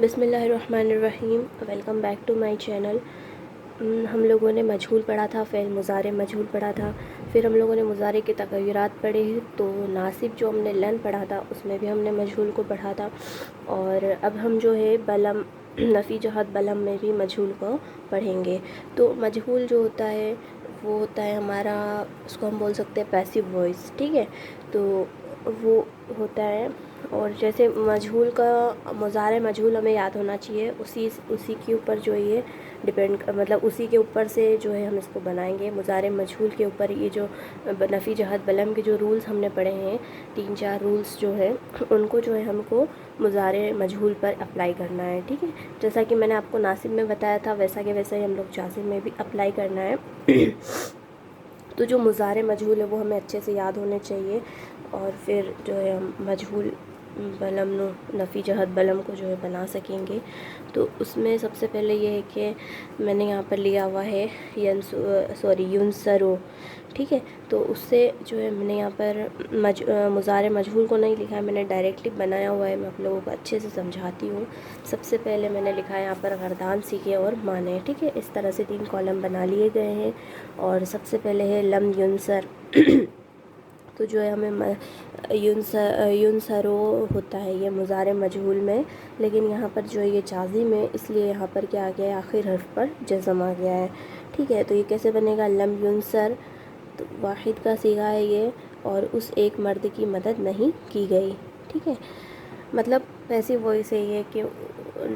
بسم اللہ الرحمن الرحیم، welcome back to my channel. ہم لوگوں نے مجہول پڑھا تھا، فعل مضارع مجہول پڑھا تھا، پھر ہم لوگوں نے مضارع کے تغیرات پڑھے، تو ناصب جو ہم نے لن پڑھا تھا اس میں بھی ہم نے مجہول کو پڑھا تھا، اور اب ہم جو ہے بلم نفی جہت بلم میں بھی مجہول کو پڑھیں گے۔ تو مجہول جو ہوتا ہے وہ ہوتا ہے ہمارا، اس کو ہم بول سکتے ہیں پیسیو وائس، ٹھیک ہے۔ تو وہ ہوتا ہے، اور جیسے مجہول کا مضارع مجہول ہمیں یاد ہونا چاہیے، اسی کے اوپر جو یہ ڈپینڈ، مطلب اسی کے اوپر سے جو ہے ہم اس کو بنائیں گے۔ مضارع مجہول کے اوپر یہ جو نفی جہت بلم کے جو رولز ہم نے پڑھے ہیں، 3-4 رولز جو ہے ان کو جو ہے ہم کو مضارع مجہول پر اپلائی کرنا ہے، ٹھیک ہے۔ جیسا کہ میں نے آپ کو ناصب میں بتایا تھا، ویسا کہ ویسا ہی ہم لوگ جازم میں بھی اپلائی کرنا ہے۔ تو جو مضارع مجہول ہے وہ ہمیں اچھے سے یاد ہونے چاہیے، اور پھر جو ہے ہم مجہول بلم نفی جہت بلم کو جو ہے بنا سکیں گے۔ تو اس میں سب سے پہلے یہ ہے کہ میں نے یہاں پر لیا ہوا ہے ینصرو، ٹھیک ہے۔ تو اس سے جو ہے میں نے یہاں پر مضارع مجہول کو نہیں لکھا ہے، میں نے ڈائریکٹلی بنایا ہوا ہے۔ میں آپ لوگوں کو اچھے سے سمجھاتی ہوں۔ سب سے پہلے میں نے لکھا ہے یہاں پر گردان سیکھے اور معنی، ٹھیک ہے۔ اس طرح سے 3 کالم بنا لیے گئے ہیں، اور سب سے پہلے ہے لم ینصر۔ تو جو ہے ہمیں ینصرو ہوتا ہے یہ مضارع مجہول میں، لیکن یہاں پر جو ہے یہ جازم ہے، اس لیے یہاں پر کیا آ گیا ہے، آخر حرف پر جزم آ گیا ہے، ٹھیک ہے۔ تو یہ کیسے بنے گا، لم ینصر، تو واحد کا صیغہ ہے یہ، اور اس ایک مرد کی مدد نہیں کی گئی، ٹھیک ہے۔ مطلب پیسیو وائس ہے یہ، کہ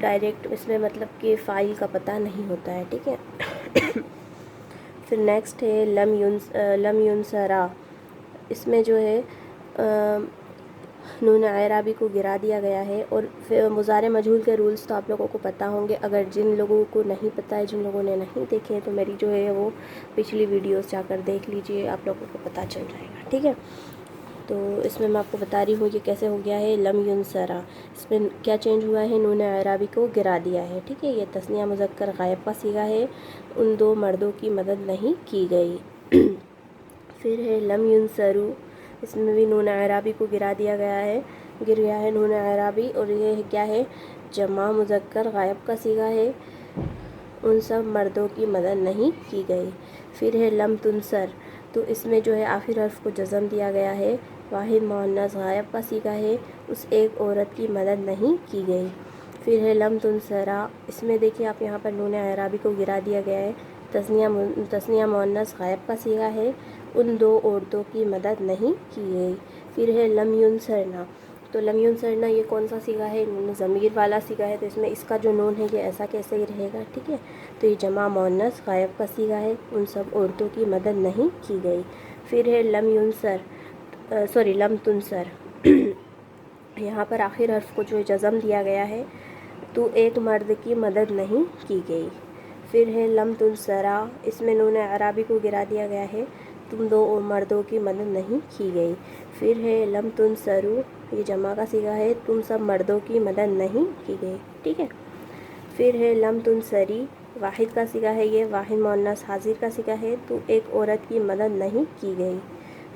ڈائریکٹ اس میں مطلب کہ فاعل کا پتہ نہیں ہوتا ہے، ٹھیک ہے۔ پھر نیکسٹ ہے لم ینصرا، اس میں جو ہے نون اعرابی کو گرا دیا گیا ہے، اور پھر مضارع مجہول کے رولز تو آپ لوگوں کو پتہ ہوں گے۔ اگر جن لوگوں کو نہیں پتہ ہے، جن لوگوں نے نہیں دیکھے، تو میری جو ہے وہ پچھلی ویڈیوز جا کر دیکھ لیجئے، آپ لوگوں کو پتہ چل جائے گا، ٹھیک ہے۔ تو اس میں آپ کو بتا رہی ہوں یہ کیسے ہو گیا ہے لم ینصرا، اس میں کیا چینج ہوا ہے، نون اعرابی کو گرا دیا ہے، ٹھیک ہے۔ یہ تثنیہ مذکر غائب کا صیغہ ہے، ان 2 مردوں کی مدد نہیں کی گئی۔ پھر ہے لم ینصرو، اس میں بھی نون اعرابی کو گرا دیا گیا ہے، گر گیا ہے نون اعرابی، اور یہ کیا ہے، جمع مذکر غائب کا صیغہ ہے، ان سب مردوں کی مدد نہیں کی گئی۔ پھر ہے لم تنصر، تو اس میں جو ہے آخر حرف کو جزم دیا گیا ہے، واحد مؤنث غائب کا صیغہ ہے، اس ایک عورت کی مدد نہیں کی گئی۔ پھر ہے لم تنصرا، اس میں دیکھیے آپ یہاں پر نون اعرابی کو گرا دیا گیا ہے، تثنیہ مؤنث غائب کا صیغہ ہے، ان 2 عورتوں کی مدد نہیں کی گئی۔ پھر ہے لم ینصرنا، تو لم ینصرنا یہ کون سا صیغہ ہے، نون ضمیر والا صیغہ ہے، تو اس میں اس کا جو نون ہے یہ ایسا کیسے ہی رہے گا، ٹھیک ہے۔ تو یہ جمع مؤنث غائب کا صیغہ ہے، ان سب عورتوں کی مدد نہیں کی گئی۔ پھر ہے لم تنصر، یہاں پر آخر حرف کو جو جزم دیا گیا ہے، تو ایک مرد کی مدد نہیں کی گئی۔ پھر ہے لم تنصرا، اس میں نون اعرابی کو گرا دیا گیا ہے، تم 2 مردوں کی مدد نہیں کی گئی۔ پھر ہے لم تنصرو، یہ جمع کا صیغہ ہے، تم سب مردوں کی مدد نہیں کی گئی، ٹھیک ہے۔ پھر ہے لم تنصری، واحد کا صیغہ ہے، یہ واحد مؤنث حاضر کا صیغہ ہے، تو ایک عورت کی مدد نہیں کی گئی۔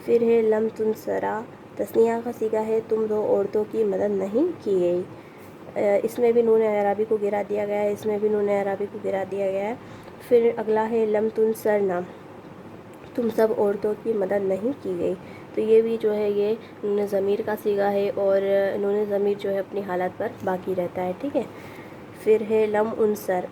پھر ہے لم تنصرا، تثنیہ کا صیغہ ہے، تم 2 عورتوں کی مدد نہیں کی گئی۔ اس میں بھی نون اعرابی کو گرا دیا گیا ہے، اس میں بھی نون اعرابی کو گرا دیا گیا ہے۔ پھر اگلا ہے لم تنصرنا، تم سب عورتوں کی مدد نہیں کی گئی، تو یہ بھی جو ہے یہ نون ضمیر کا صیغہ ہے، اور نون ضمیر جو ہے اپنی حالت پر باقی رہتا ہے، ٹھیک ہے۔ پھر ہے لم انصر،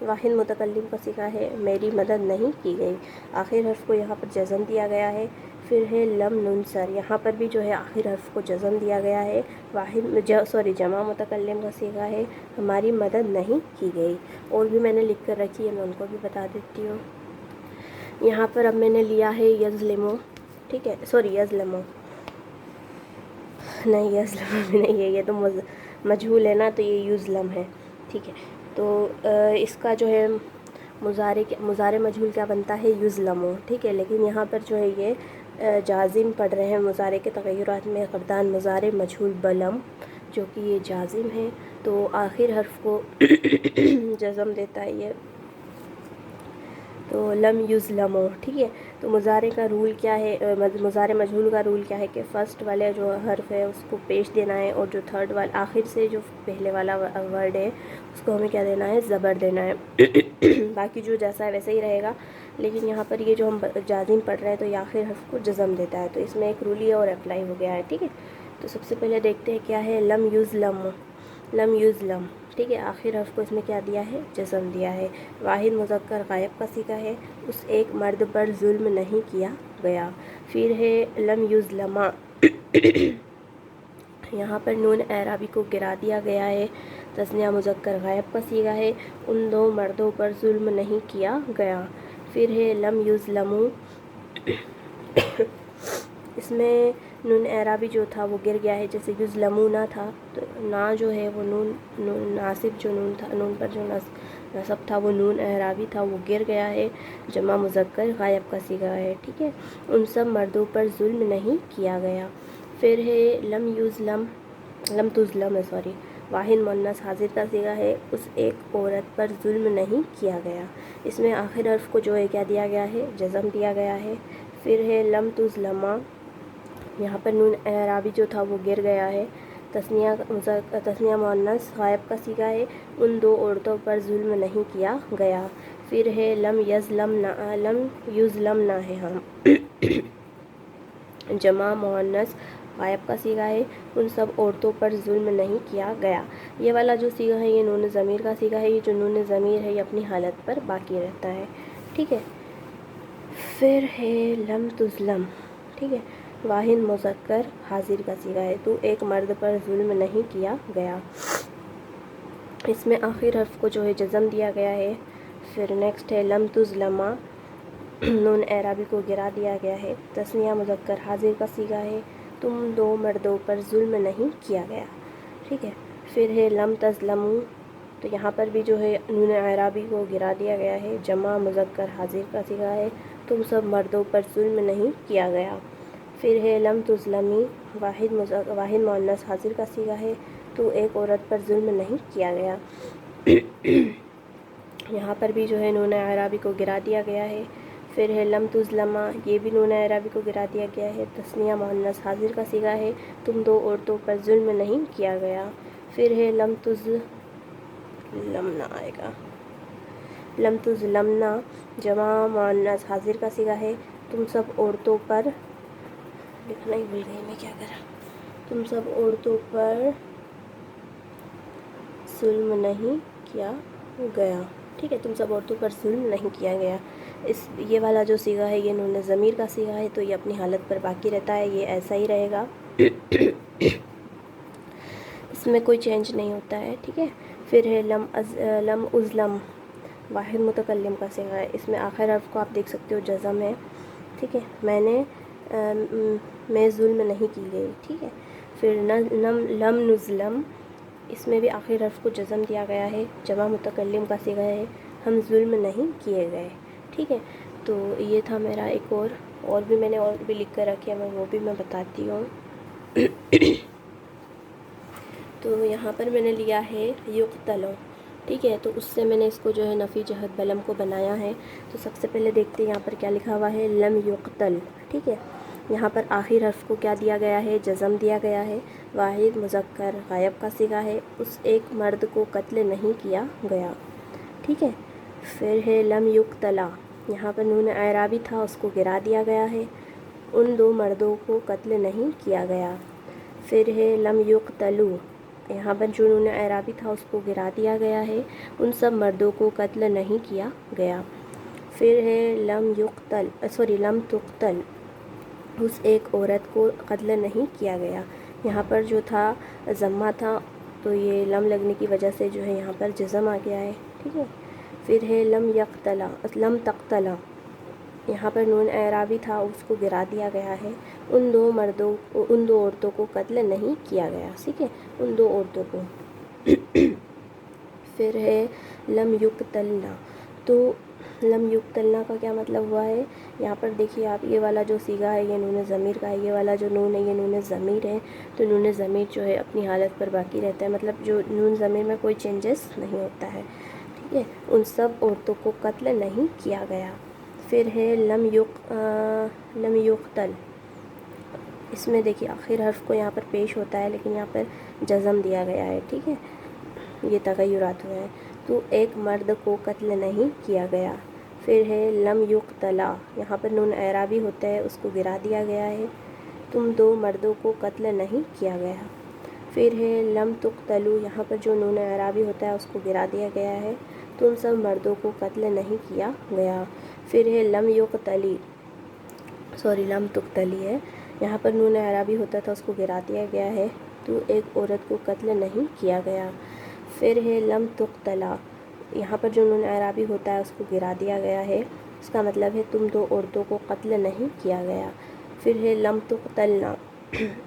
واحد متکلم کا صیغہ ہے، میری مدد نہیں کی گئی، آخر حرف کو یہاں پر جزم دیا گیا ہے۔ پھر ہے لم ننصر، یہاں پر بھی جو ہے آخر حرف کو جزم دیا گیا ہے، جمع متکلم کا صیغہ ہے، ہماری مدد نہیں کی گئی۔ اور بھی میں نے لکھ کر رکھی ہے، میں ان کو بھی بتا دیتی ہوں۔ یہاں پر اب میں نے لیا ہے یظلمو، ٹھیک ہے، یظلمو نہیں، یظلمو بھی نہیں ہے، یہ تو مجہول ہے نا، تو یہ یظلم ہے، ٹھیک ہے۔ تو اس کا جو ہے مضارع مجہول کیا بنتا ہے، یظلمو، ٹھیک ہے۔ لیکن یہاں پر جو ہے یہ جازم پڑھ رہے ہیں مضارع کے تغیرات میں، گردان مضارع مجہول بلم، جو کہ یہ جازم ہے، تو آخر حرف کو جزم دیتا ہے یہ۔ تو لم یظلموا، ٹھیک ہے. تو مضارع کا رول کیا ہے، مضارع مجہول کا رول کیا ہے کہ فرسٹ والے جو حرف ہے اس کو پیش دینا ہے، اور جو تھرڈ والا آخر سے جو پہلے والا ورڈ ہے اس کو ہمیں کیا دینا ہے، زبر دینا ہے. باقی جو جیسا ہے ویسا ہی رہے گا، لیکن یہاں پر یہ جو ہم جازم پڑھ رہے ہیں تو یہ آخر حرف کو جزم دیتا ہے، تو اس میں ایک رول اور اپلائی ہو گیا ہے. ٹھیک ہے. تو سب سے پہلے دیکھتے ہیں کیا ہے لم یظلم. لم یظلم، ٹھیک ہے. آخر حرف کو اس میں کیا دیا ہے، جزم دیا ہے. واحد مذکر غائب کا صیغہ ہے، اس ایک مرد پر ظلم نہیں کیا گیا. پھر ہے لم یظلما، یہاں پر نون اعرابی کو گرا دیا گیا ہے. تثنیہ مذکر غائب کا صیغہ ہے، ان دو مردوں پر ظلم نہیں کیا گیا. پھر ہے لم یظلموا، اس میں نون اعرابی جو تھا وہ گر گیا ہے، جیسے یظلمون تھا تو نا جو ہے وہ نون ناصب جو نون تھا، نون پر جو نصب تھا وہ نون اعرابی تھا، وہ گر گیا ہے. جمع مذکر غائب کا صیغہ ہے. ٹھیک ہے. ان سب مردوں پر ظلم نہیں کیا گیا. پھر ہے لم تظلم واحد مؤنث حاضر کا صیغہ ہے، اس ایک عورت پر ظلم نہیں کیا گیا. اس میں آخر حرف کو جو ہے کیا دیا گیا ہے، جزم دیا گیا ہے. پھر ہے لم تظلما، یہاں پر نون اعرابی جو تھا وہ گر گیا ہے. تثنیہ مؤنث غائب کا صیغہ ہے، ان دو عورتوں پر ظلم نہیں کیا گیا. پھر ہے لم یظلمنا ہے ہم جمع مؤنث غائب کا صیغہ ہے، ان سب عورتوں پر ظلم نہیں کیا گیا. یہ والا جو صیغہ ہے یہ نون ضمیر کا صیغہ ہے. یہ جو نون ضمیر ہے یہ اپنی حالت پر باقی رہتا ہے. ٹھیک ہے. پھر ہے لم تظلم، ٹھیک ہے. واحد مذکر حاضر کا صیغہ ہے، تو ایک مرد پر ظلم نہیں کیا گیا. اس میں آخر حرف کو جو ہے جزم دیا گیا ہے. پھر نیکسٹ ہے لم تظلما، نون اعرابی کو گرا دیا گیا ہے. تثنیہ مذکر حاضر کا صیغہ ہے، تم دو مردوں پر ظلم نہیں کیا گیا. ٹھیک ہے. پھر ہے لم تظلموا، تو یہاں پر بھی جو ہے نون اعرابی کو گرا دیا گیا ہے. جمع مذکر حاضر کا صیغہ ہے، تم سب مردوں پر ظلم نہیں کیا گیا. پھر ہے لم تظلمی، واحد مؤنث حاضر کا صیغہ ہے، تو ایک عورت پر ظلم نہیں کیا گیا. یہاں پر بھی جو ہے نون اعرابی کو گرا دیا گیا ہے. پھر ہے لم تظلما، یہ بھی نون اعرابی کو گرا دیا گیا ہے. تثنیہ مؤنث حاضر کا صیغہ ہے، تم دو عورتوں پر ظلم نہیں کیا گیا. پھر ہے لم تظلمنا آئے گا. لم تظلمنا جمع مؤنث حاضر کا صیغہ ہے، تم سب عورتوں پر لکھنا ہی بھول گئی میں، کیا کرا. تم سب عورتوں پر ظلم نہیں کیا گیا. ٹھیک ہے. تم سب عورتوں پر ظلم نہیں کیا گیا. یہ والا جو صیغہ ہے یہ نون ضمیر کا صیغہ ہے، تو یہ اپنی حالت پر باقی رہتا ہے، یہ ایسا ہی رہے گا. اس میں کوئی چینج نہیں ہوتا ہے. ٹھیک ہے. پھر ہے لم اظلم، واحد متکلم کا صیغہ ہے. اس میں آخر حرف کو آپ دیکھ سکتے ہو جزم ہے. ٹھیک ہے. میں ظلم نہیں کی گئی. ٹھیک ہے. پھر لم نظلم، اس میں بھی آخر حرف کو جزم دیا گیا ہے. جمع متکلم کا صیغہ ہے، ہم ظلم نہیں کیے گئے. ٹھیک ہے. تو یہ تھا میرا ایک اور بھی میں نے اور بھی لکھ کر رکھے ہیں، وہ بھی میں بتاتی ہوں. تو یہاں پر میں نے لیا ہے یقتل. ٹھیک ہے. تو اس سے میں نے اس کو جو ہے نفی جہت بلم کو بنایا ہے. تو سب سے پہلے دیکھتے ہیں یہاں پر کیا لکھا ہوا ہے، لم یقتل. ٹھیک ہے. یہاں پر آخر حرف کو کیا دیا گیا ہے، جزم دیا گیا ہے. واحد مذکر غائب کا صیغہ ہے، اس ایک مرد کو قتل نہیں کیا گیا. ٹھیک ہے. پھر ہے لم یقتلا، یہاں پر نون اعرابی تھا اس کو گرا دیا گیا ہے، ان دو مردوں کو قتل نہیں کیا گیا. پھر ہے لم یقتلوا، یہاں پر جو نون اعرابی تھا اس کو گرا دیا گیا ہے، ان سب مردوں کو قتل نہیں کیا گیا. پھر ہے لم تقتل، اس ایک عورت کو قتل نہیں کیا گیا. یہاں پر جو تھا ضمہ تھا، تو یہ لم لگنے کی وجہ سے جو ہے یہاں پر جزم آ گیا ہے. ٹھیک ہے. پھر ہے لم تقتلا، یہاں پر نون اعرابی تھا اس کو گرا دیا گیا ہے، ان دو عورتوں کو قتل نہیں کیا گیا. ٹھیک ہے. ان دو عورتوں کو. پھر ہے لم یقتلنا، تو لم یقتلنا کا کیا مطلب ہوا ہے، یہاں پر دیکھیے آپ، یہ والا جو صیغہ ہے یہ نون ضمیر کا ہے، یہ والا جو نون ہے یہ نون ضمیر ہے. تو نون ضمیر جو ہے اپنی حالت پر باقی رہتا ہے، مطلب جو نون ضمیر میں کوئی چینجز نہیں ہوتا ہے. ٹھیک ہے، ان سب عورتوں کو قتل نہیں کیا گیا۔ پھر ہے لم یقتل، اس میں دیکھیے آخر حرف کو یہاں پر پیش ہوتا ہے لیکن یہاں پر جزم دیا گیا ہے، ٹھیک ہے، یہ تغیرات ہوئے ہیں۔ تو ایک مرد کو قتل نہیں کیا گیا۔ پھر ہے لم یقتلا، یہاں پر نون اعرابی ہوتا ہے، اس کو گرا دیا گیا ہے، تم دو مردوں کو قتل نہیں کیا گیا۔ پھر ہے لم تقتلوا، یہاں پر جو نون اعرابی ہوتا ہے اس کو گرا دیا گیا ہے، تم سب مردوں کو قتل نہیں کیا گیا۔ پھر ہے لم تقتلی ہے، یہاں پر نون اعرابی ہوتا تھا اس کو گرا دیا گیا ہے، تو ایک عورت کو قتل نہیں کیا گیا۔ پھر ہے لم تقتلا، یہاں پر جو نون اعرابی ہوتا ہے اس کو گرا دیا گیا ہے، اس کا مطلب ہے تم دو عورتوں کو قتل نہیں کیا گیا۔ پھر ہے لم تقتلنا،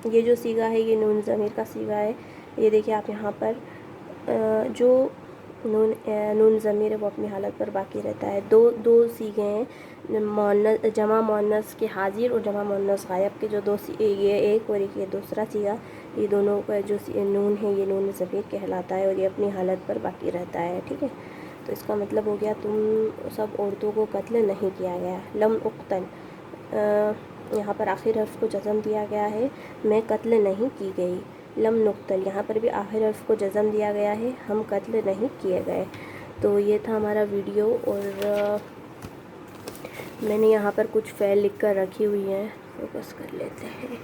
یہ جو صیغہ ہے یہ نون ضمیر کا صیغہ ہے، یہ دیکھیں آپ یہاں پر جو نون ضمیر ہے وہ اپنی حالت پر باقی رہتا ہے۔ دو صیغے ہیں، جمع مؤنث کے حاضر اور جمع مؤنث غائب کے جو یہ ایک اور ایک یہ دوسرا صیغہ، یہ دونوں کا جو نون ہے یہ نون ضمیر کہلاتا ہے اور یہ اپنی حالت پر باقی رہتا ہے، ٹھیک ہے۔ تو اس کا مطلب ہو گیا تم سب عورتوں کو قتل نہیں کیا گیا۔ لم اقتل، یہاں پر آخر حرف کو جزم دیا گیا ہے، میں قتل نہیں کی گئی۔ لم نقتل، یہاں پر بھی آخر حرف کو جزم دیا گیا ہے، ہم قتل نہیں کیے گئے۔ تو یہ تھا ہمارا ویڈیو، اور میں نے یہاں پر کچھ فعل لکھ کر رکھی ہوئی ہیں، فوکس کر لیتے ہیں،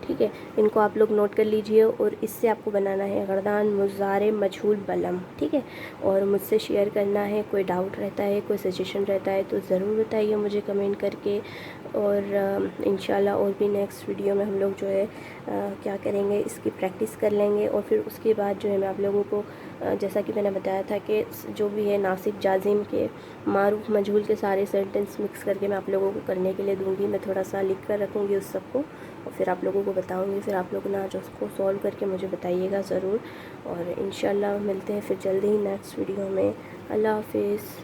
ٹھیک ہے، ان کو آپ لوگ نوٹ کر لیجئے، اور اس سے آپ کو بنانا ہے گردان مضارع مجہول بلم، ٹھیک ہے، اور مجھ سے شیئر کرنا ہے، کوئی ڈاؤٹ رہتا ہے، کوئی سجیشن رہتا ہے تو ضرور بتائیے مجھے کمنٹ کر کے، اور انشاءاللہ اور بھی نیکسٹ ویڈیو میں ہم لوگ جو ہے کیا کریں گے، اس کی پریکٹس کر لیں گے، اور پھر اس کے بعد جو ہے میں آپ لوگوں کو جیسا کہ میں نے بتایا تھا کہ جو بھی ہے ناصب جازم کے معروف مجہول کے سارے سینٹنس مکس کر کے میں آپ لوگوں کو کرنے کے لیے دوں گی، میں تھوڑا سا لکھ کر رکھوں گی اس سب کو، اور پھر آپ لوگوں کو بتاؤں گی، پھر آپ لوگ نا جو اس کو سولو کر کے مجھے بتائیے گا ضرور، اور انشاءاللہ ملتے ہیں پھر جلدی ہی نیکسٹ ویڈیو میں۔ اللہ حافظ۔